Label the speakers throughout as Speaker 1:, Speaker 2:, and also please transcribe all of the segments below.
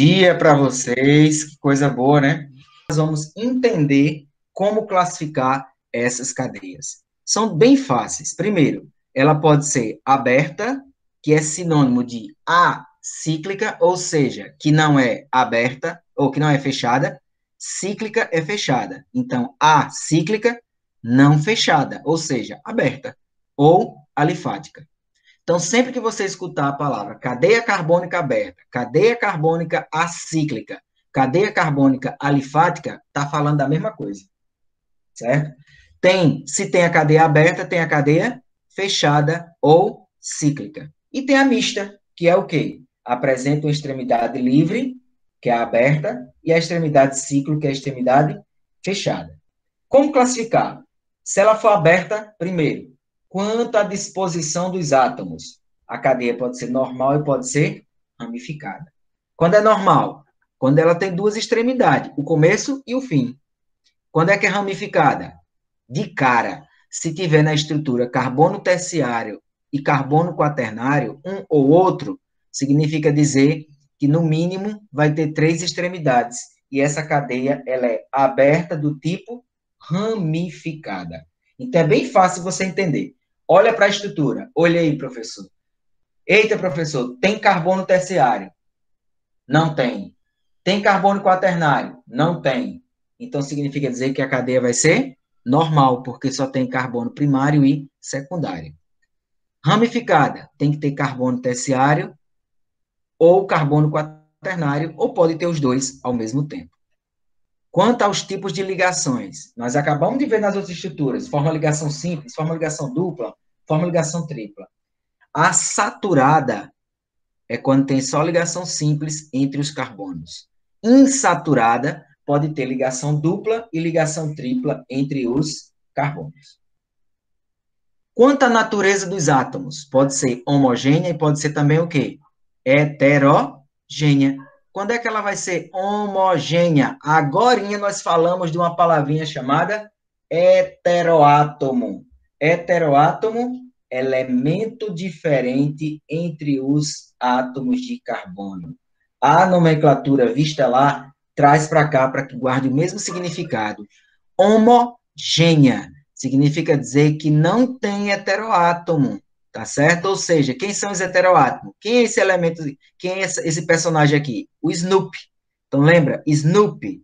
Speaker 1: dia para vocês, que coisa boa, né? Nós vamos entender como classificar essas cadeias. São bem fáceis. Primeiro, ela pode ser aberta, que é sinônimo de acíclica, ou seja, que não é aberta ou que não é fechada. Cíclica é fechada. Então, acíclica, não fechada, ou seja, aberta. Ou alifática. Então, sempre que você escutar a palavra cadeia carbônica aberta, cadeia carbônica acíclica, cadeia carbônica alifática, está falando da mesma coisa, certo? Se tem a cadeia aberta, tem a cadeia fechada ou cíclica. E tem a mista, que é o quê? Apresenta uma extremidade livre, que é a aberta, e a extremidade cíclica, que é a extremidade fechada. Como classificar? Se ela for aberta, primeiro, quanto à disposição dos átomos. A cadeia pode ser normal e pode ser ramificada. Quando é normal? Quando ela tem duas extremidades, o começo e o fim. Quando é que é ramificada? De cara. Se tiver na estrutura carbono terciário e carbono quaternário, um ou outro, significa dizer que, no mínimo, vai ter 3 extremidades. E essa cadeia ela é aberta do tipo ramificada. Então, é bem fácil você entender. Olha para a estrutura. Olha aí, professor. Eita, professor, tem carbono terciário? Não tem. Tem carbono quaternário? Não tem. Então, significa dizer que a cadeia vai ser normal, porque só tem carbono primário e secundário. Ramificada, tem que ter carbono terciário ou carbono quaternário, ou pode ter os dois ao mesmo tempo. Quanto aos tipos de ligações, nós acabamos de ver nas outras estruturas, forma ligação simples, forma ligação dupla, forma ligação tripla. A saturada é quando tem só ligação simples entre os carbonos. Insaturada pode ter ligação dupla e ligação tripla entre os carbonos. Quanto à natureza dos átomos, pode ser homogênea e pode ser também o quê? Heterogênea. Quando é que ela vai ser homogênea? Agorinha nós falamos de uma palavrinha chamada heteroátomo. Heteroátomo, elemento diferente entre os átomos de carbono. A nomenclatura vista lá traz para cá para que guarde o mesmo significado. Homogênea significa dizer que não tem heteroátomo, tá certo? Ou seja, quem são os heteroátomos? Quem é esse elemento, quem é esse personagem aqui? O Snoopy. Então, lembra? Snoopy,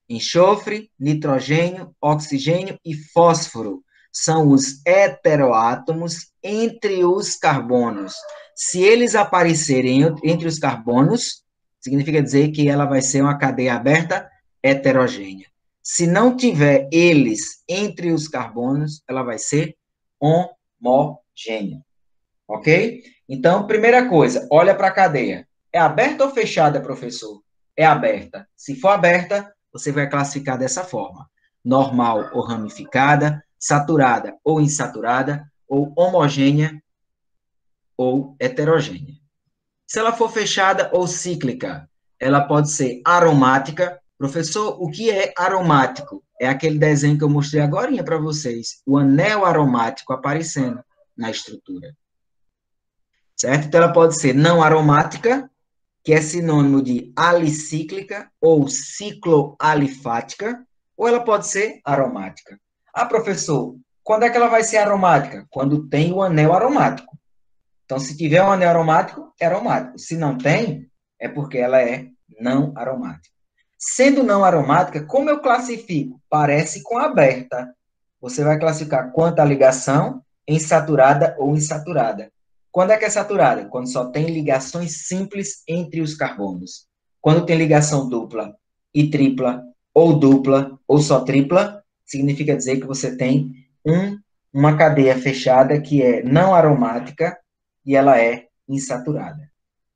Speaker 1: enxofre, nitrogênio, oxigênio e fósforo. São os heteroátomos entre os carbonos. Se eles aparecerem entre os carbonos, significa dizer que ela vai ser uma cadeia aberta heterogênea. Se não tiver eles entre os carbonos, ela vai ser homogênea. Ok? Então, primeira coisa, olha para a cadeia. É aberta ou fechada, professor? É aberta. Se for aberta, você vai classificar dessa forma: normal ou ramificada, saturada ou insaturada, ou homogênea ou heterogênea. Se ela for fechada ou cíclica, ela pode ser aromática. Professor, o que é aromático? É aquele desenho que eu mostrei agora para vocês, o anel aromático aparecendo na estrutura. Certo? Então, ela pode ser não aromática, que é sinônimo de alicíclica ou cicloalifática, ou ela pode ser aromática. Ah, professor, quando é que ela vai ser aromática? Quando tem o anel aromático. Então, se tiver um anel aromático, é aromático. Se não tem, é porque ela é não aromática. Sendo não aromática, como eu classifico? Parece com aberta. Você vai classificar quanto à ligação em saturada ou insaturada. Quando é que é saturada? Quando só tem ligações simples entre os carbonos. Quando tem ligação dupla e tripla, ou só tripla, significa dizer que você tem uma cadeia fechada que é não aromática e ela é insaturada.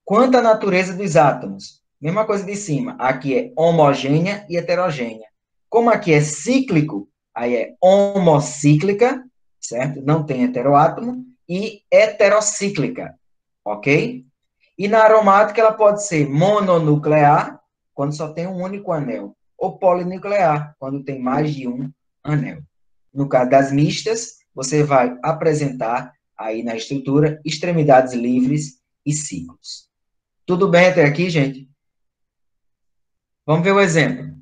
Speaker 1: Quanto à natureza dos átomos, mesma coisa de cima. Aqui é homogênea e heterogênea. Como aqui é cíclico, aí é homocíclica, certo? Não tem heteroátomo. E heterocíclica, ok? E na aromática ela pode ser mononuclear, quando só tem um único anel, ou polinuclear, quando tem mais de um anel. No caso das mistas, você vai apresentar aí na estrutura extremidades livres e ciclos. Tudo bem até aqui, gente? Vamos ver o exemplo.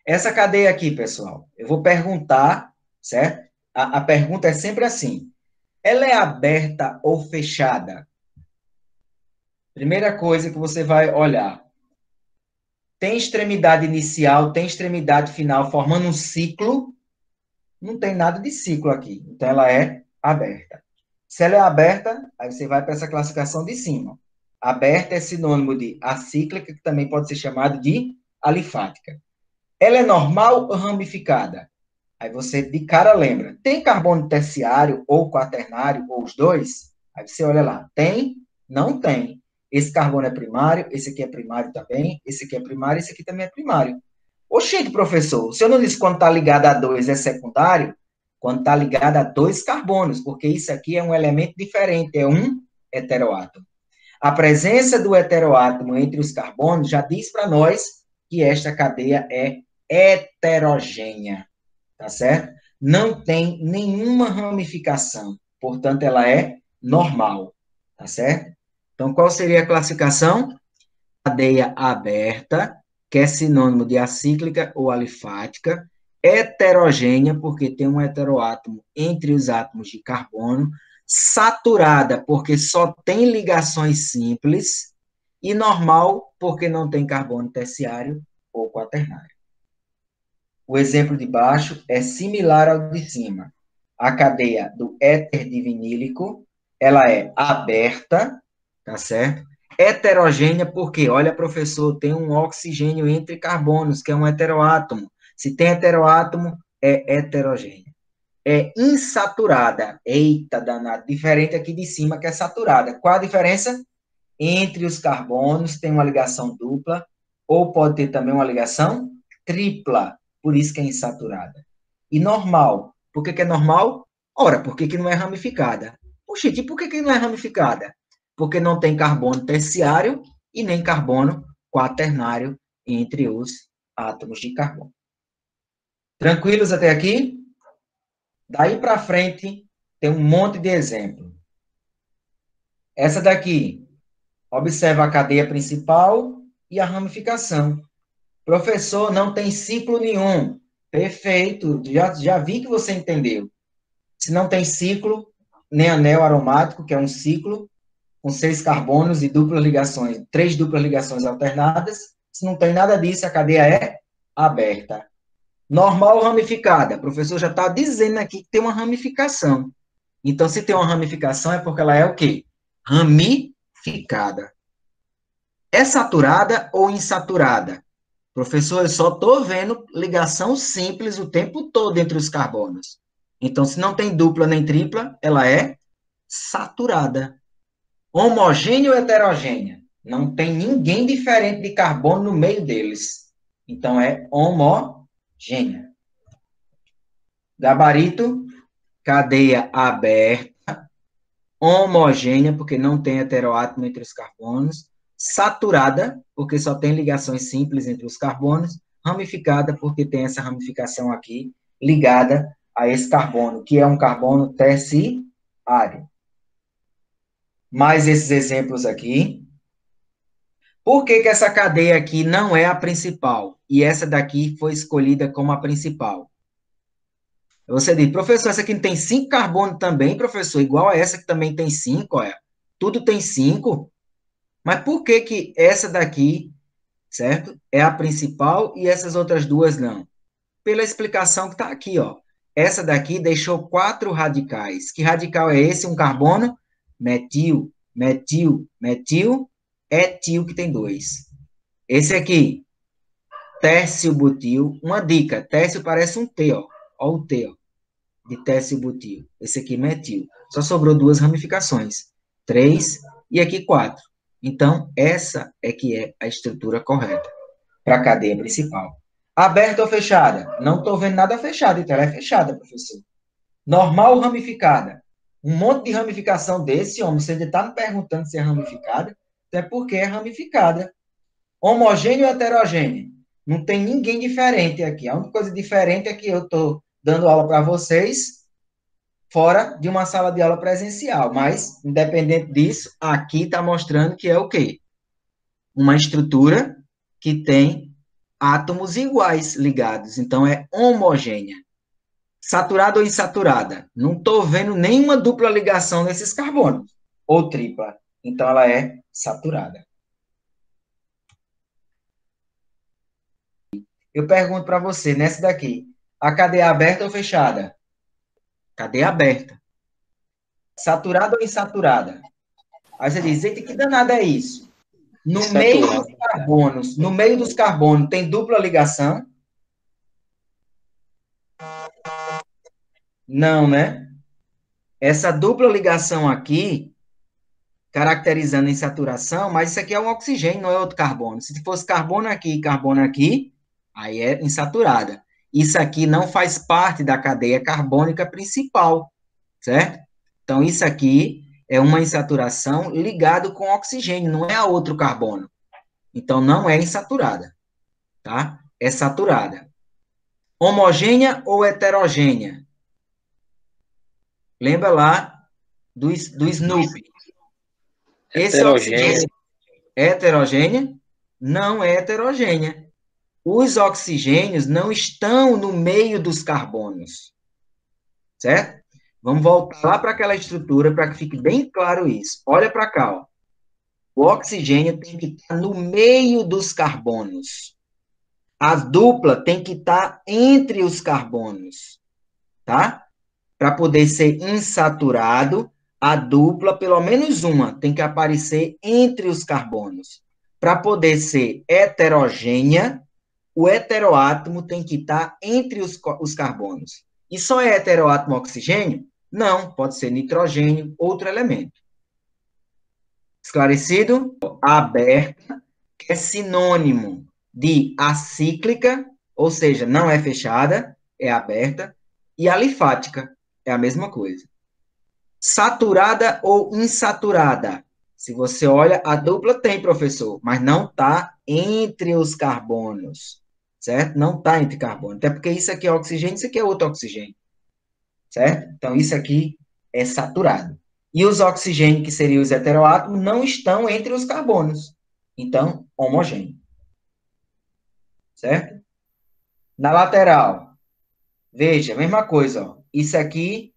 Speaker 1: Essa cadeia aqui, pessoal, eu vou perguntar, certo? A pergunta é sempre assim: ela é aberta ou fechada? Primeira coisa que você vai olhar. Tem extremidade inicial, tem extremidade final, formando um ciclo. Não tem nada de ciclo aqui. Então, ela é aberta. Se ela é aberta, aí você vai para essa classificação de cima. Aberta é sinônimo de acíclica, que também pode ser chamado de alifática. Ela é normal ou ramificada? Aí você de cara lembra. Tem carbono terciário ou quaternário, ou os dois? Aí você olha lá. Tem? Não tem. Esse carbono é primário, esse aqui é primário também, esse aqui é primário, esse aqui também é primário. Oxente, professor, se eu não disse quando está ligado a dois é secundário, quando está ligado a dois carbonos, porque isso aqui é um elemento diferente, é um heteroátomo. A presença do heteroátomo entre os carbonos já diz para nós que esta cadeia é heterogênea, tá certo? Não tem nenhuma ramificação, portanto, ela é normal, tá certo? Então, qual seria a classificação? Cadeia aberta, que é sinônimo de acíclica ou alifática, heterogênea, porque tem um heteroátomo entre os átomos de carbono, saturada, porque só tem ligações simples, e normal, porque não tem carbono terciário ou quaternário. O exemplo de baixo é similar ao de cima. A cadeia do éter divinílico, ela é aberta, tá certo? Heterogênea, porque, olha, professor, tem um oxigênio entre carbonos, que é um heteroátomo. Se tem heteroátomo, é heterogênea. É insaturada. Eita, danado. Diferente aqui de cima, que é saturada. Qual a diferença? Entre os carbonos tem uma ligação dupla, ou pode ter também uma ligação tripla. Por isso que é insaturada. E normal. Por que é normal? Ora, por que não é ramificada? Poxa, e por que não é ramificada? Porque não tem carbono terciário e nem carbono quaternário entre os átomos de carbono. Tranquilos até aqui? Daí para frente, tem um monte de exemplo. Essa daqui, observa a cadeia principal e a ramificação. Professor, não tem ciclo nenhum. Perfeito, já vi que você entendeu. Se não tem ciclo, nem anel aromático, que é um ciclo, com 6 carbonos e duplas ligações, 3 duplas ligações alternadas, se não tem nada disso, a cadeia é aberta. Normal ou ramificada? O professor já está dizendo aqui que tem uma ramificação. Então, se tem uma ramificação, é porque ela é o quê? Ramificada. É saturada ou insaturada? Professor, eu só estou vendo ligação simples o tempo todo entre os carbonos. Então, se não tem dupla nem tripla, ela é saturada. Homogênea ou heterogênea? Não tem ninguém diferente de carbono no meio deles. Então, é homogênea. Gabarito, cadeia aberta, homogênea, porque não tem heteroátomo entre os carbonos, saturada, porque só tem ligações simples entre os carbonos, ramificada, porque tem essa ramificação aqui ligada a esse carbono, que é um carbono terciário. Mais esses exemplos aqui. Por que essa cadeia aqui não é a principal? E essa daqui foi escolhida como a principal? Você diz, professor, essa aqui tem 5 carbonos também, professor, igual a essa que também tem 5, olha. Tudo tem 5. Mas por que que essa daqui, certo? É a principal e essas outras duas não? Pela explicação que está aqui, ó. Essa daqui deixou 4 radicais. Que radical é esse? Um carbono? Metil, metil, metil, etil, que tem 2. Esse aqui, tércio butil. Uma dica, tércio parece um T, ó. Ó o T, ó, de tércio butil. Esse aqui, metil. Só sobrou 2 ramificações. 3 e aqui 4. Então, essa é que é a estrutura correta para a cadeia principal. Aberta ou fechada? Não estou vendo nada fechado, então ela é fechada, professor. Normal ou ramificada? Um monte de ramificação desse, homem, você ainda está me perguntando se é ramificada? Então é porque é ramificada. Homogêneo ou heterogêneo? Não tem ninguém diferente aqui. A única coisa diferente é que eu estou dando aula para vocês fora de uma sala de aula presencial. Mas, independente disso, aqui está mostrando que é o quê? Uma estrutura que tem átomos iguais ligados. Então, é homogênea. Saturada ou insaturada? Não estou vendo nenhuma dupla ligação nesses carbonos. Ou tripla. Então, ela é saturada. Eu pergunto para você, nessa daqui, a cadeia é aberta ou fechada? Cadeia aberta. Saturada ou insaturada? Aí você diz, eita, que danada é isso? No meio dos carbonos, tem dupla ligação? Não, né? Essa dupla ligação aqui, caracterizando em saturação, mas isso aqui é um oxigênio, não é outro carbono. Se fosse carbono aqui, aí é insaturada. Isso aqui não faz parte da cadeia carbônica principal, certo? Então, isso aqui é uma insaturação ligado com oxigênio, não é a outro carbono. Então, não é insaturada, tá? É saturada. Homogênea ou heterogênea? Lembra lá do Snoopy. Esse oxigênio é heterogênea? Não é heterogênea. Os oxigênios não estão no meio dos carbonos, certo? Vamos voltar lá para aquela estrutura para que fique bem claro isso. Olha para cá, ó. O oxigênio tem que estar no meio dos carbonos. A dupla tem que estar entre os carbonos, tá? Para poder ser insaturado, a dupla, pelo menos uma, tem que aparecer entre os carbonos. Para poder ser heterogênea, o heteroátomo tem que estar entre os carbonos. E só é heteroátomo oxigênio? Não, pode ser nitrogênio, outro elemento. Esclarecido? Aberta, que é sinônimo de acíclica, ou seja, não é fechada, é aberta, e alifática, é a mesma coisa. Saturada ou insaturada? Se você olha, a dupla tem, professor, mas não está entre os carbonos, certo? Não está entre carbono. Até porque isso aqui é oxigênio, isso aqui é outro oxigênio, certo? Então, isso aqui é saturado. E os oxigênios, que seriam os heteroátomos, não estão entre os carbonos. Então, homogêneo. Certo? Na lateral, veja, mesma coisa. Ó. Isso aqui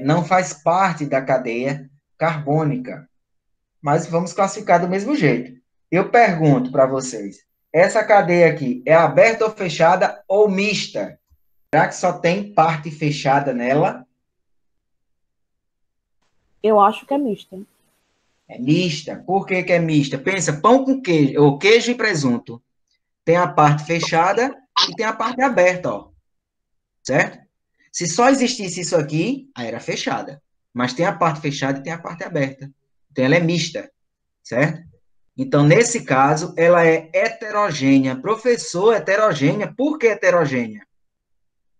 Speaker 1: não faz parte da cadeia carbônica. Mas vamos classificar do mesmo jeito. Eu pergunto para vocês, essa cadeia aqui é aberta ou fechada ou mista? Será que só tem parte fechada nela?
Speaker 2: Eu acho que é mista.
Speaker 1: É mista. Por que é mista? Pensa, pão com queijo, ou queijo e presunto. Tem a parte fechada e tem a parte aberta, ó. Certo? Se só existisse isso aqui, aí era fechada. Mas tem a parte fechada e tem a parte aberta. Então, ela é mista, certo? Então, nesse caso, ela é heterogênea. Professor, heterogênea. Por que heterogênea?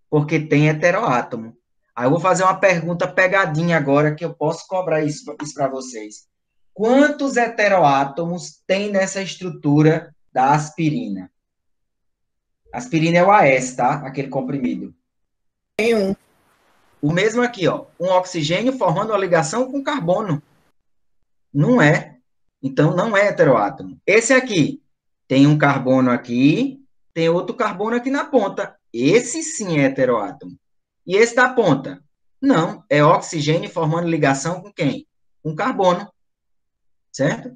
Speaker 1: Porque tem heteroátomo. Aí eu vou fazer uma pergunta pegadinha agora, que eu posso cobrar isso para vocês. Quantos heteroátomos tem nessa estrutura da aspirina? Aspirina é o AS, tá? Aquele comprimido.
Speaker 2: Tem um.
Speaker 1: O mesmo aqui, ó. Um oxigênio formando uma ligação com carbono. Não é. Então, não é heteroátomo. Esse aqui tem um carbono aqui, tem outro carbono aqui na ponta. Esse sim é heteroátomo. E esse da ponta? Não. É oxigênio formando ligação com quem? Com carbono. Certo?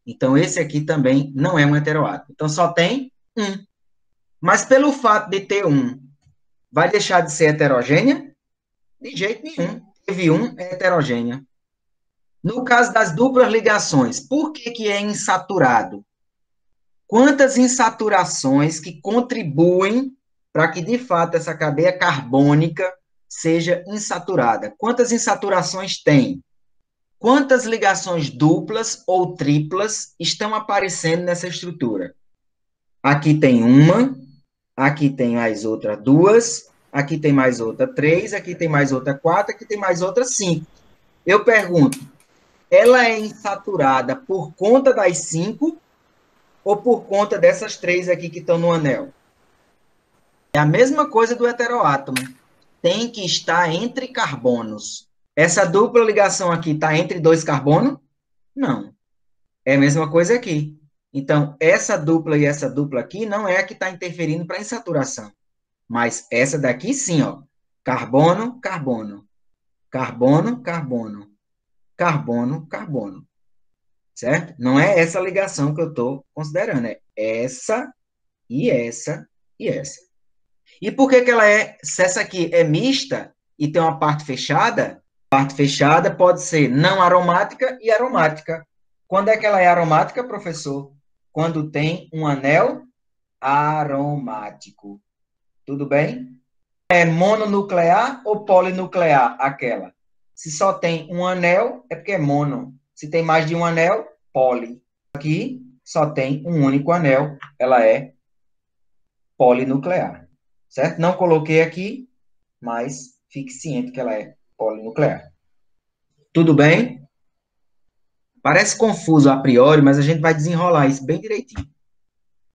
Speaker 1: Então, esse aqui também não é um heteroátomo. Então, só tem um. Mas pelo fato de ter um, vai deixar de ser heterogênea? De jeito nenhum. Teve um, é heterogênea. No caso das duplas ligações, por que é insaturado? Quantas insaturações que contribuem para que, de fato, essa cadeia carbônica seja insaturada? Quantas insaturações tem? Quantas ligações duplas ou triplas estão aparecendo nessa estrutura? Aqui tem uma, aqui tem mais outra duas, aqui tem mais outra três, aqui tem mais outra quatro, aqui tem mais outra cinco. Eu pergunto, ela é insaturada por conta das cinco ou por conta dessas três aqui que estão no anel? É a mesma coisa do heteroátomo. Tem que estar entre carbonos. Essa dupla ligação aqui está entre dois carbonos? Não. É a mesma coisa aqui. Então, essa dupla e essa dupla aqui não é a que está interferindo para a insaturação. Mas essa daqui sim, ó. Carbono, carbono. Carbono, carbono. Carbono, carbono. Certo? Não é essa ligação que eu estou considerando. É essa e essa e essa. E por que que ela é... Se essa aqui é mista e tem uma parte fechada, a parte fechada pode ser não aromática e aromática. Quando é que ela é aromática, professor? Quando tem um anel aromático. Tudo bem? É mononuclear ou polinuclear aquela? Se só tem um anel, é porque é mono. Se tem mais de um anel, poli. Aqui só tem um único anel, ela é polinuclear. Certo? Não coloquei aqui, mas fique ciente que ela é polinuclear. Tudo bem? Parece confuso a priori, mas a gente vai desenrolar isso bem direitinho.